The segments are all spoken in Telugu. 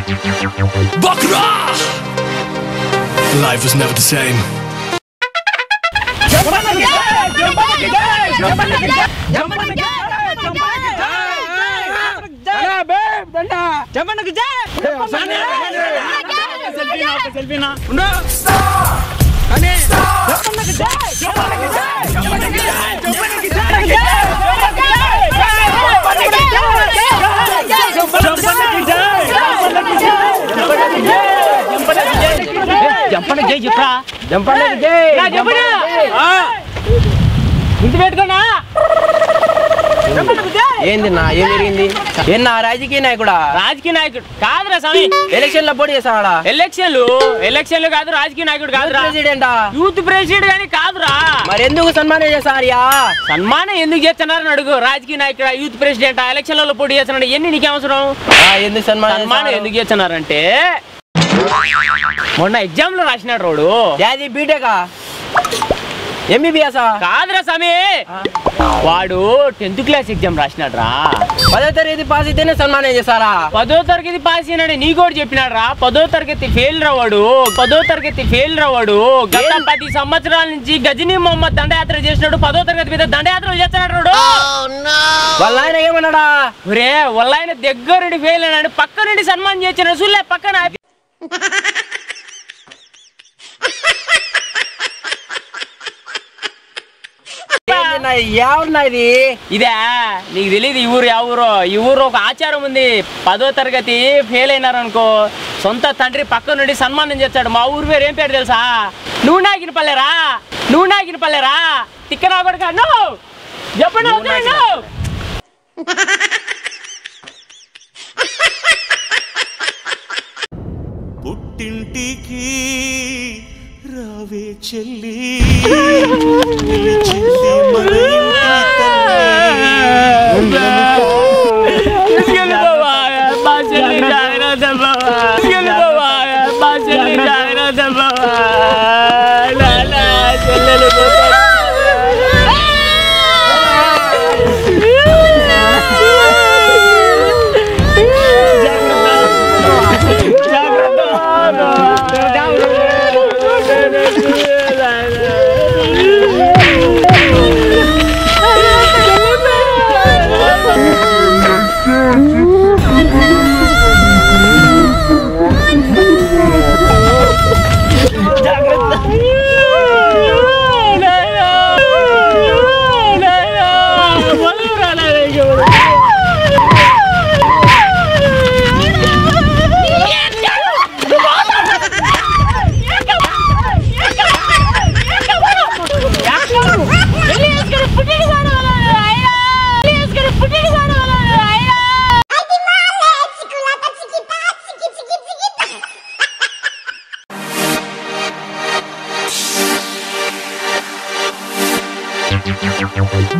Bakra! Life was never the same. Jampana జై చెప్పరా జంపన జై జంపన ఇంటి పెట్టుకోనా ఏందిన్నా ఏం జరిగింది ఏనా రాజకీయ నాయకుడు కాదురా స్వామి ఎలక్షన్ లో పోటీ చేస్తాడా ఎలక్షన్లు కాదు రాజకీయ నాయకుడు కాదురా ప్రెసిడెంట్ యూత్ ప్రెసిడెంట్ గానీ కాదురా మరి ఎందుకు సన్మానం చేస్తారయ్యా సన్మానం ఎందుకు చేస్తున్నారని అడుగు రాజకీయ నాయకుడు యూత్ ప్రెసిడెంట్ ఎలక్షన్లలో పోటీ చేస్తున్నాడు ఎన్ని నీకు అవసరం ఎందుకు సన్మానం ఎందుకు చేస్తున్నారంటే మొన్న ఎగ్జామ్ లో రాసినాడు రోడు యాది బీటెకా ఎంబీబీఎస్ కాదురా స్వామి వాడు 10th క్లాస్ ఎగ్జామ్ రాసినాడు రా 10వ తరగతి పాస్ అయితేనే సన్మానం చేస్తారా 10వ తరగతి పాస్ అయినాడు నీ కూడా చెప్పినాడు రా 10వ తరగతి ఫెయిల్ రావాడు గత 10 సంవత్సరాల నుంచి గజనీ మొహమ్మద్ దండయాత్ర చేసినాడు 10వ తరగతి మీద దండయాత్రలు చేస్తున్నాడు రోడు వాళ్ళ ఆయన ఏమన్నాడా ఒరే వాళ్ళ ఆయన దగ్గరుండి ఫెయిల్ అయినాడు పక్క నుండి సన్మానం చేసిన చూలే పక్కన ఇది ఇదే నీకు తెలియదు ఈ ఊరు ఒక ఆచారం ఉంది 10వ తరగతి ఫెయిల్ అయినారనుకో సొంత తండ్రి పక్క నుండి సన్మానం చేస్తాడు మా ఊరు పేరు ఏం పేరు తెలుసా నువ్వు నాకిన పల్లెరా తిక్కనా కొడుకా చెప్పండి పుట్టింటికి రావే చెల్లి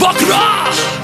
Bakra!